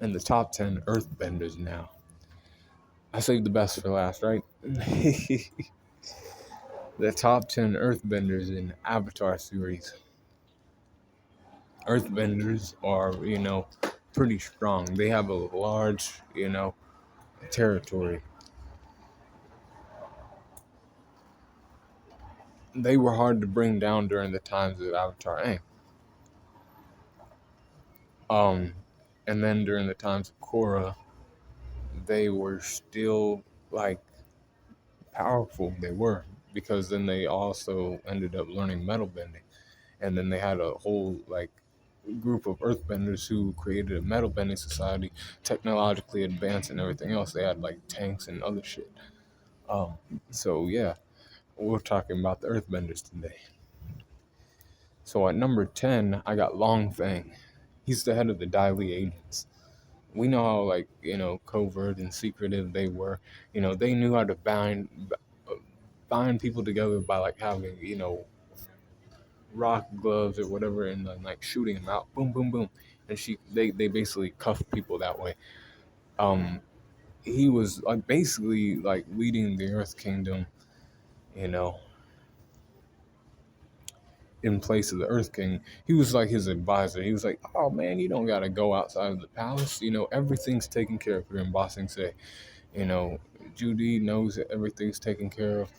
And the top 10 Earthbenders now. I saved the best for last, right? The top 10 Earthbenders in Avatar series. Earthbenders are, pretty strong. They have a large, territory. They were hard to bring down during the times of Avatar A. And then during the times of Korra, they were still like powerful. They were, because then they also ended up learning metal bending, and then they had a whole like group of earthbenders who created a metal bending society, technologically advanced and everything else. They had like tanks and other shit. Um, so yeah, we're talking about the earthbenders today. So at number 10, I got Long Fang. He's the head of the Dai Li agents. We know how like covert and secretive they were. They knew how to bind people together by like having rock gloves or whatever, and then like shooting them out, boom, boom, boom, and they basically cuffed people that way. Um, he was like basically like leading the Earth Kingdom, you know, in place of the Earth King. He was like his advisor. He was like, "Oh man, you don't gotta go outside of the palace. Everything's taken care of here in Ba Sing Se. You know, Judy knows that everything's taken care of.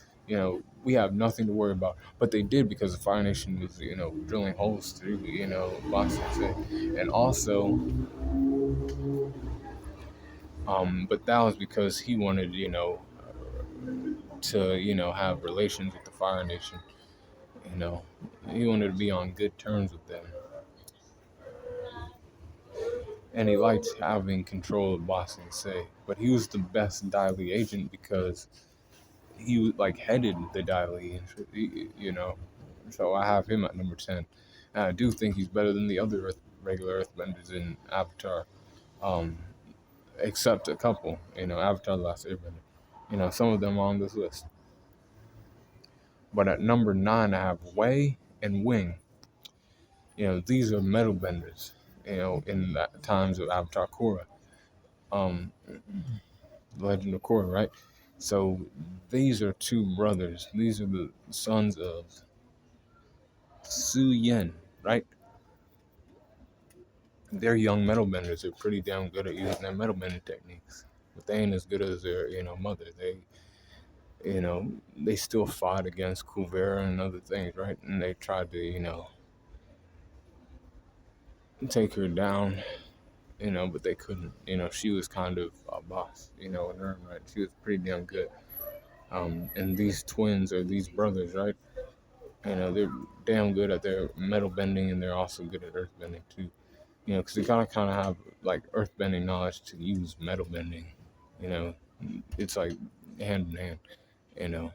We have nothing to worry about." But they did, because the Fire Nation was, drilling holes through, Ba Sing Se, and also, but that was because he wanted, to, have relations with the Fire Nation. You know, he wanted to be on good terms with them, and he liked having control of Ba Sing Se. But he was the best Dai Li agent because he like headed the Dai Li, So I have him at number 10. And I do think he's better than the other regular Earthbenders in Avatar, um, except a couple. Avatar: The Last Airbender. Some of them are on this list. But at number 9, I have Wei and Wing. These are metal benders. In the times of Avatar Korra, the Legend of Korra, right? So these are two brothers. These are the sons of Suyin, right? They're young metal benders. They're pretty damn good at using their metal bending techniques, but they ain't as good as their mother. They still fought against Kuvira and other things, right? And they tried to take her down, but they couldn't. She was kind of a boss, in her own right. She was pretty damn good. And these twins, or these brothers, right? They're damn good at their metal bending, and they're also good at earth bending too. Because they kind of have like earth bending knowledge to use metal bending. You know, it's like hand in hand. You know,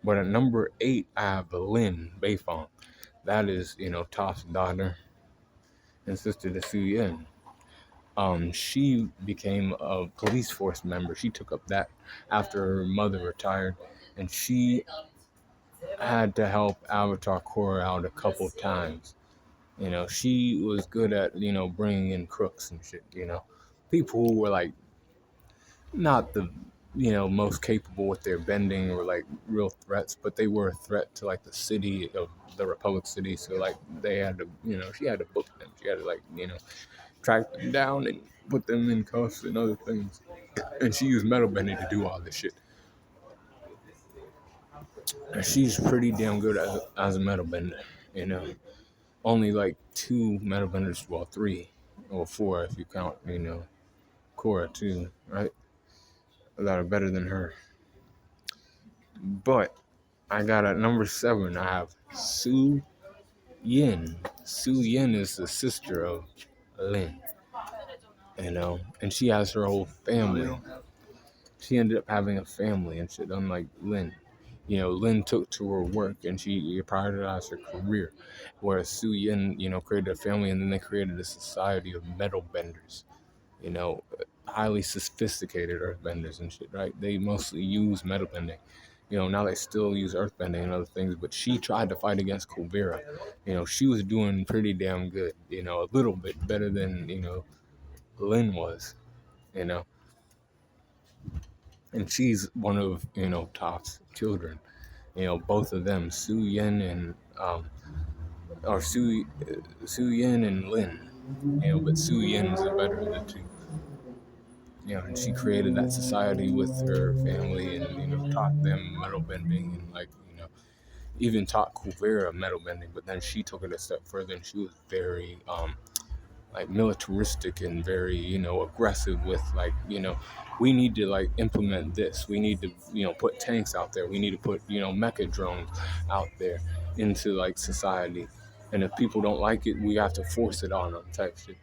but at number 8, I have Lin Beifong. That is, Toph's daughter and sister to Suyin. She became a police force member. She took up that after her mother retired, and she had to help Avatar Korra out a couple times. She was good at, bringing in crooks and shit, people who were like not the, most capable with their bending or like real threats, but they were a threat to like the city of the Republic City. So like they had to, she had to book them. She had to like, track them down and put them in cuffs and other things. And she used metal bending to do all this shit. And she's pretty damn good as a metal bender, you know. Only like 2 metal benders, well, 3 or 4 if you count, Korra too, right? That are better than her. But I got at number 7, I have Su Yin. Su Yin is the sister of Lin, and she has her whole family. She ended up having a family and shit, unlike Lin. Lin took to her work and she prioritized her career, whereas Su Yin, created a family, and then they created a society of metal benders, you know, highly sophisticated earthbenders and shit, right? They mostly use metal bending, Now they still use earthbending and other things, but she tried to fight against Kuvira. She was doing pretty damn good, a little bit better than, Lin was, you know. And she's one of, Toph's children. Both of them, Suyin and, or Suyin and Lin. But Suyin's the better of the two. And she created that society with her family and, taught them metal bending and, like, even taught Kuvira metal bending, but then she took it a step further and she was very, like militaristic and very, aggressive with, like, we need to, like, implement this. We need to, put tanks out there. We need to put, mecha drones out there into, like, society. And if people don't like it, we have to force it on them type shit.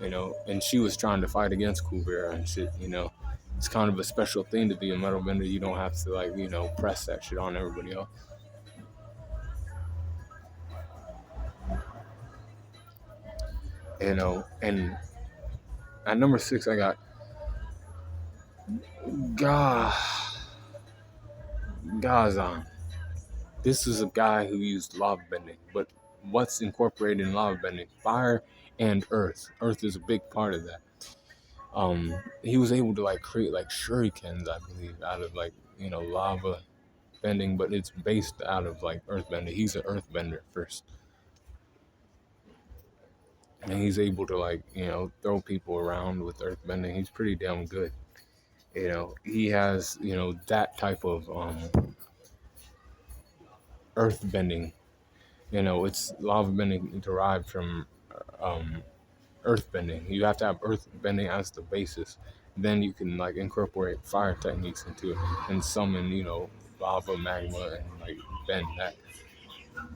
And she was trying to fight against Kuvira and shit. It's kind of a special thing to be a metal bender. You don't have to, like, press that shit on everybody else. And at number 6, I got Ghazan. This is a guy who used lava bending, but what's incorporated in lava bending? Fire and earth. Earth is a big part of that. He was able to, like, create, like, shurikens, I believe, out of, like, lava bending, but it's based out of, like, earth bending. He's an earthbender first. And he's able to, like, throw people around with earth bending. He's pretty damn good. He has, that type of earth bending. It's lava bending derived from earth bending. You have to have earth bending as the basis. Then you can, like, incorporate fire techniques into it and summon, lava, magma, and, like, bend that.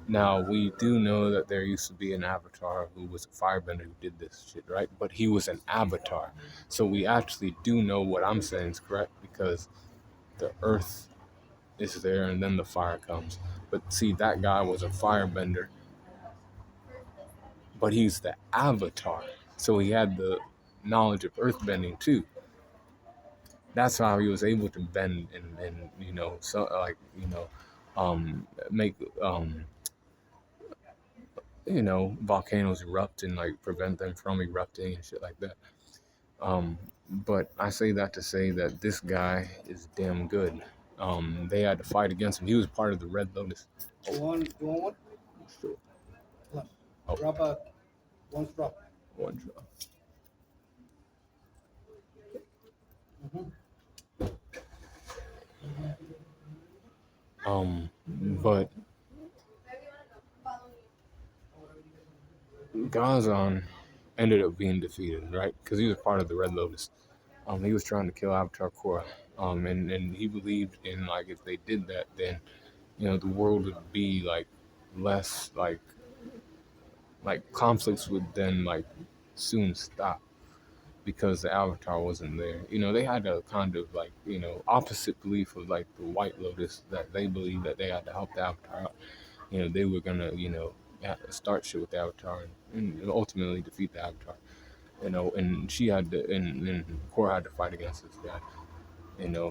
Now, we do know that there used to be an avatar who was a firebender who did this shit, right? But he was an avatar. So we actually do know what I'm saying is correct, because the earth is there and then the fire comes. But see, that guy was a firebender, but he's the avatar. So he had the knowledge of earthbending too. That's how he was able to bend and so, like, make volcanoes erupt and, like, prevent them from erupting and shit like that. But I say that to say that this guy is damn good. They had to fight against him. He was part of the Red Lotus. You want one? Sure. Oh. Drop one straw. One straw. But Ghazan ended up being defeated, right? Because he was part of the Red Lotus. He was trying to kill Avatar Korra. And he believed in, like, if they did that, then, the world would be, like, less, like conflicts would then, like, soon stop because the Avatar wasn't there. They had a kind of, like, opposite belief of, like, the White Lotus, that they believed that they had to help the Avatar out. They were gonna, start shit with the Avatar and ultimately defeat the Avatar. And she had to, and Korra had to fight against this guy.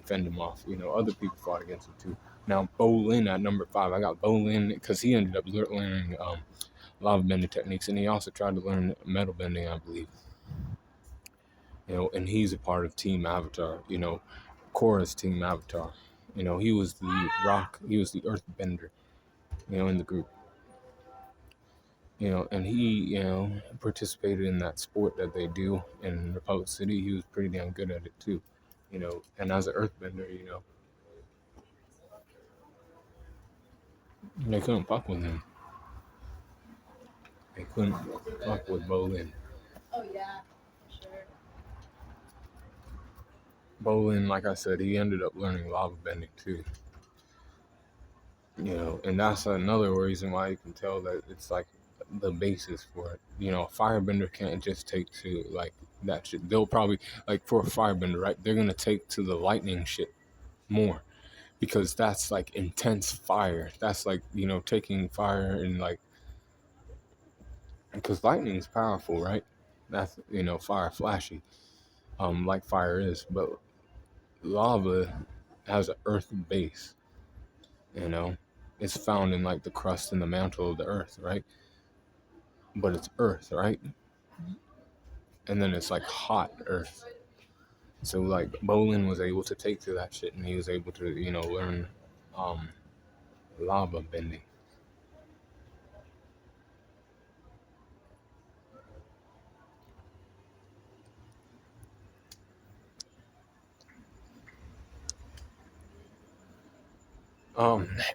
Fend him off. Other people fought against him too. Now, Bolin at number 5. I got Bolin because he ended up learning lava bending techniques, and he also tried to learn metal bending, I believe. And he's a part of Team Avatar. Korra's Team Avatar. He was the rock. He was the Earthbender. In the group. And he, participated in that sport that they do in Republic City. He was pretty damn good at it too. And as an Earthbender, they couldn't fuck with him. They couldn't fuck with Bolin. Oh yeah, sure. Bolin, like I said, he ended up learning lava bending too. And that's another reason why you can tell that it's, like, the basis for it. A firebender can't just take to, like, that shit. They'll probably, like, for a firebender, right, they're gonna take to the lightning shit more, because that's, like, intense fire. That's, like, taking fire and, like, because lightning's powerful, right? That's, fire flashy, like fire is, but lava has an earth base. You know, it's found in like the crust and the mantle of the earth, right? But it's earth, right? And then it's like hot earth. So like Bolin was able to take to that shit, and he was able to, learn um, lava bending.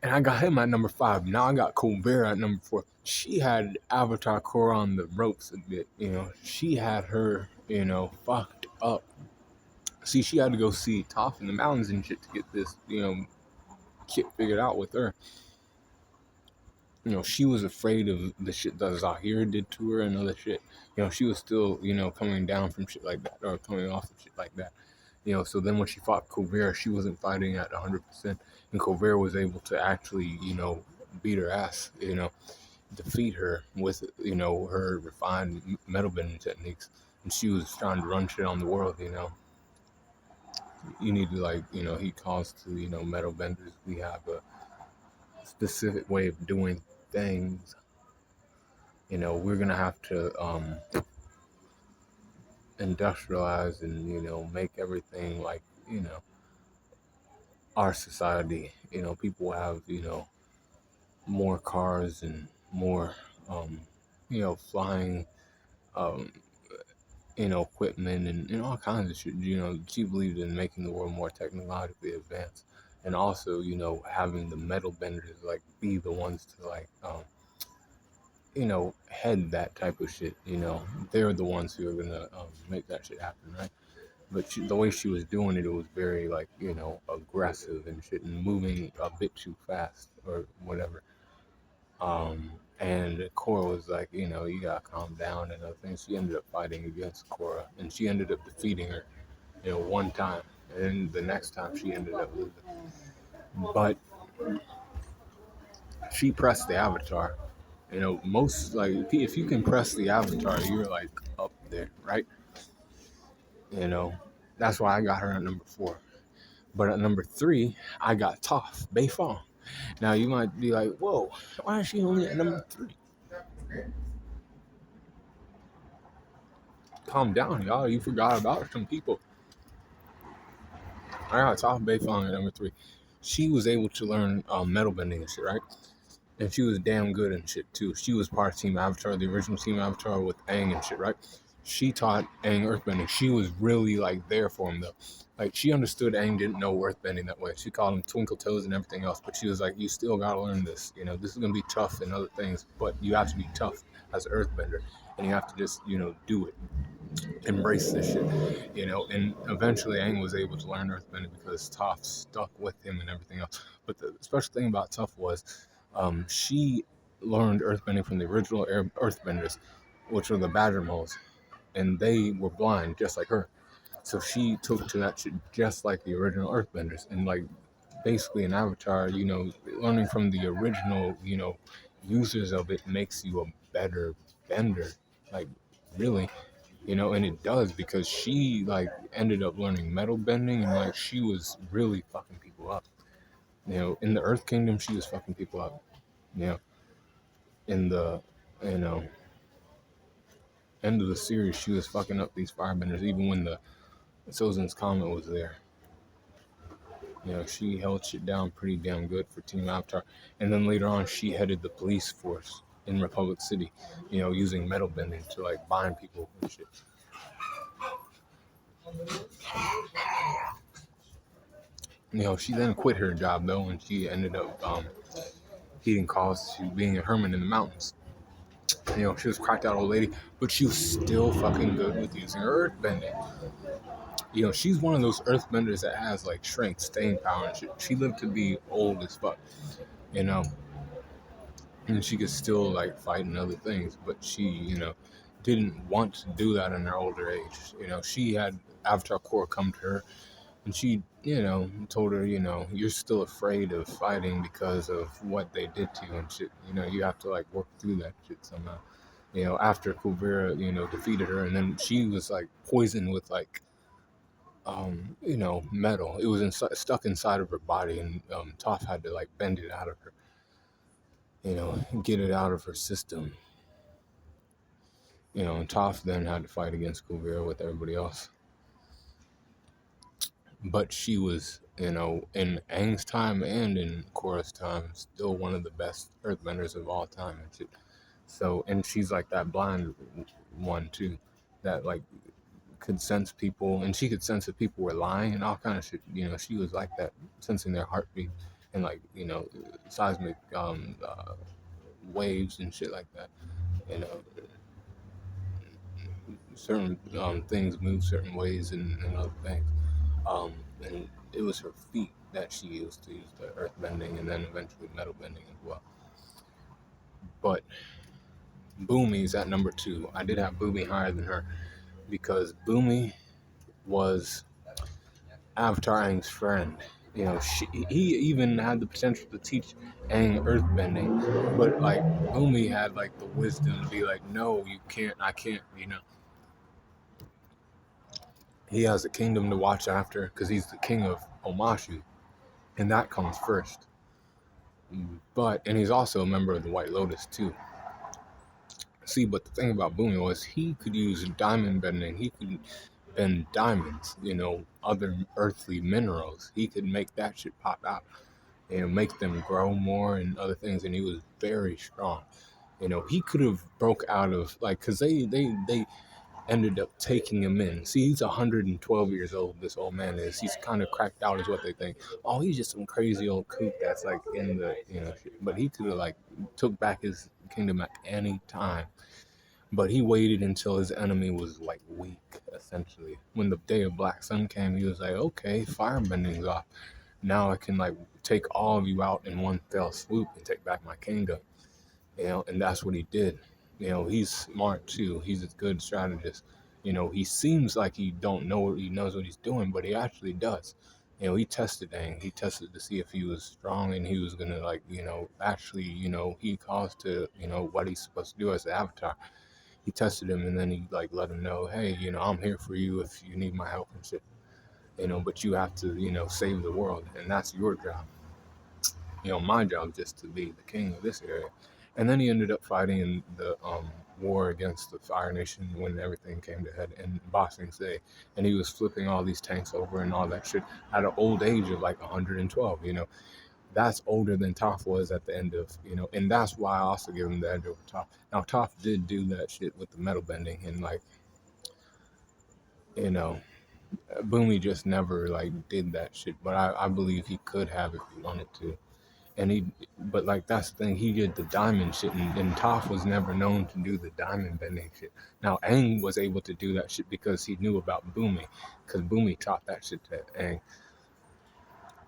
And I got him at number 5. Now I got Kuvira at number 4. She had Avatar Core on the ropes a bit, She had her, fucked up. See, she had to go see Toph in the mountains and shit to get this, shit figured out with her. She was afraid of the shit that Zahir did to her and other shit. She was still, coming down from shit like that or coming off of shit like that. So then when she fought Kuvira, she wasn't fighting at 100%. And Kuvira was able to actually, beat her ass, defeat her with, her refined metal bending techniques. And she was trying to run shit on the world, You need to, like, he calls to, metal benders. We have a specific way of doing things. We're going to have to industrialize and, make everything like, our society. People have, more cars and more, flying, um, equipment and all kinds of shit. She believed in making the world more technologically advanced. And also, having the metal benders, like, be the ones to, like, head that type of shit. They're the ones who are gonna make that shit happen, right? But the way she was doing it, it was very like aggressive and shit, and moving a bit too fast or whatever. And Korra was like, you gotta calm down and other things. She ended up fighting against Korra, and she ended up defeating her, one time, and the next time she ended up losing. But she pressed the Avatar. Most like if you can press the Avatar, you're like up there, right? You know, that's why I got her at number 4. But at number 3, I got Toph Beifong. Now you might be like, whoa, why is she only at number 3? Calm down, y'all. You forgot about some people. I got Toph Beifong at number 3. She was able to learn metal bending and shit, right? And she was damn good and shit too. She was part of Team Avatar, the original Team Avatar with Aang and shit, right? She taught Aang earthbending. She was really like there for him though. Like she understood Aang didn't know earthbending that way. She called him twinkle toes and everything else, but she was like, you still gotta learn this. This is gonna be tough and other things, but you have to be tough as an earthbender, and you have to just do it, embrace this shit, And eventually Aang was able to learn earthbending because Toph stuck with him and everything else. But the special thing about Toph was she learned earthbending from the original earthbenders, which were the badger moles, and they were blind just like her. So she took to that shit just like the original earthbenders, and like basically an avatar, learning from the original, users of it makes you a better bender, like really, and it does because she like ended up learning metal bending, and like she was really fucking people up. In the Earth Kingdom, she was fucking people up. In the you know end of the series, she was fucking up these firebenders even when the Sozin's Comet was there. She held shit down pretty damn good for Team Avatar. And then later on, she headed the police force in Republic City, using metal bending to like bind people and shit. She then quit her job though, and she ended up heeding calls to being a hermit in the mountains. She was a cracked out old lady, but she was still fucking good with using her earth bending. She's one of those earthbenders that has like strength, staying power and shit. She lived to be old as fuck, and she could still like fight and other things, but she, didn't want to do that in her older age. She had Avatar Korra come to her, and she, told her, you're still afraid of fighting because of what they did to you and shit. You have to like work through that shit somehow. After Kuvira, defeated her, and then she was like poisoned with like metal. It was stuck inside of her body, and Toph had to like bend it out of her, get it out of her system. And Toph then had to fight against Kuvira with everybody else. But she was, in Aang's time and in Korra's time, still one of the best Earthbenders of all time. So, and she's like that blind one too, that like could sense people, and she could sense if people were lying and all kind of shit. She was like that, sensing their heartbeat and like seismic waves and shit like that. You know, certain things move certain ways and other things. And it was her feet that she used to use the earth bending and then eventually metal bending as well. But Bumi's at number 2. I did have Bumi higher than her because Bumi was Avatar Aang's friend. He even had the potential to teach Aang earthbending, but like Bumi had like the wisdom to be like, no, you can't, I can't. He has a kingdom to watch after because he's the king of Omashu, and that comes first. And he's also a member of the White Lotus too. See, but the thing about Bumi was he could use diamond bending. He could bend diamonds, other earthly minerals. He could make that shit pop out and make them grow more and other things. And he was very strong. He could have broke out of because they ended up taking him in. See, he's 112 years old. This old man is. He's kind of cracked out, is what they think. Oh, he's just some crazy old kook that's like in the shit. But he could have like took back his kingdom at any time. But he waited until his enemy was like weak, essentially. When the day of Black Sun came, he was like, okay, firebending's off. Now I can like take all of you out in one fell swoop and take back my kingdom. And that's what he did. He's smart too. He's a good strategist. He seems like he knows what he's doing, but he actually does. He tested Aang. He tested to see if he was strong and he was gonna actually, he caused to, what he's supposed to do as the Avatar. He tested him and then he like let him know, hey, I'm here for you if you need my help and shit. But you have to, save the world, and that's your job. My job is just to be the king of this area. And then he ended up fighting in the war against the Fire Nation when everything came to head in Bossing Day. And he was flipping all these tanks over and all that shit at an old age of like 112, That's older than Toph was at the end of, and that's why I also give him the edge over Toph. Now, Toph did do that shit with the metal bending and like, you know, Boomy just never like did that shit, but I believe he could have if he wanted to. But like that's the thing, he did the diamond shit, and Toph was never known to do the diamond bending shit. Now Aang was able to do that shit because he knew about Boomy, because Boomy taught that shit to Aang,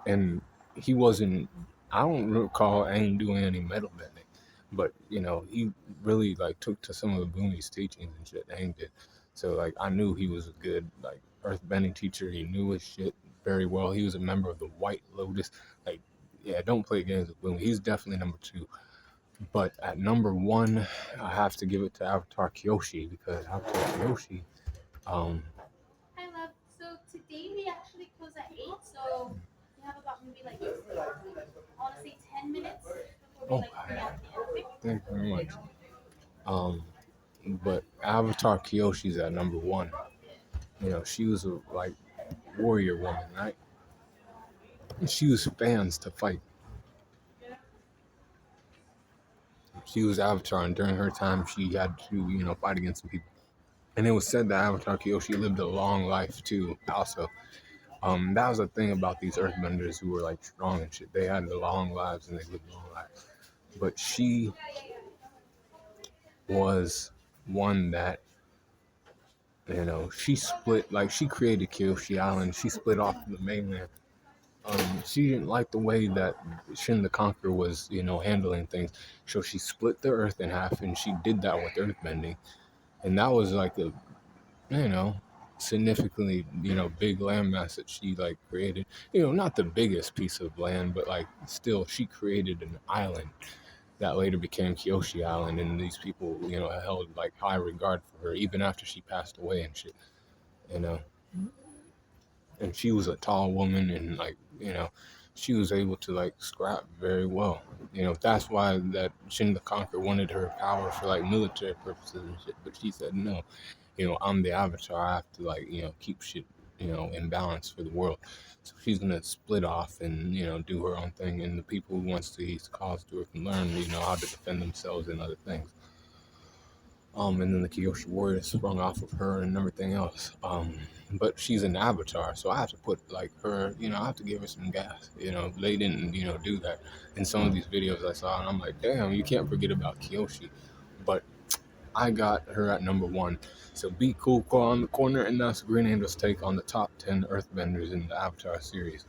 and he wasn't. I don't recall Aang doing any metal bending, but he really like took to some of the Boomy's teachings and shit. Aang did, so like I knew he was a good like earth bending teacher. He knew his shit very well. He was a member of the White Lotus, like. Yeah, don't play games with Boomy. He's definitely number 2. But at number 1, I have to give it to Avatar Kyoshi because Avatar Kyoshi. Hi, love. So today we actually close at 8, so we have about maybe like, I want to say 10 minutes before we bring out the end. Thank you very much. But Avatar Kyoshi's at number 1. She was a like warrior woman, right? She was fans to fight. She was Avatar, and during her time, she had to, fight against some people. And it was said that Avatar Kyoshi lived a long life too. Also, that was a thing about these Earthbenders who were like strong and shit. They had long lives and they lived long lives. But she was one that she split. Like she created Kyoshi Island. She split off the mainland. She didn't like the way that Shin the Conqueror was, handling things. So she split the Earth in half, and she did that with Earthbending. And that was like a significantly, big landmass that she like created. Not the biggest piece of land, but like still she created an island that later became Kyoshi Island, and these people, held like high regard for her even after she passed away and shit, you know. And she was a tall woman, and like, she was able to like scrap very well. That's why that Shin the Conqueror wanted her power for like military purposes and shit, but she said no. I'm the Avatar. I have to like, keep shit, in balance for the world. So she's gonna split off and do her own thing, and the people who wants to use the cause to can learn, how to defend themselves and other things. And then the Kyoshi warrior sprung off of her and everything else. But she's an avatar, so I have to put like her, I have to give her some gas. They didn't, do that in some of these videos I saw, and I'm like, damn, you can't forget about Kyoshi. But I got her at number 1. So be cool on the corner, and that's Green Angel's take on the top 10 Earthbenders in the Avatar series.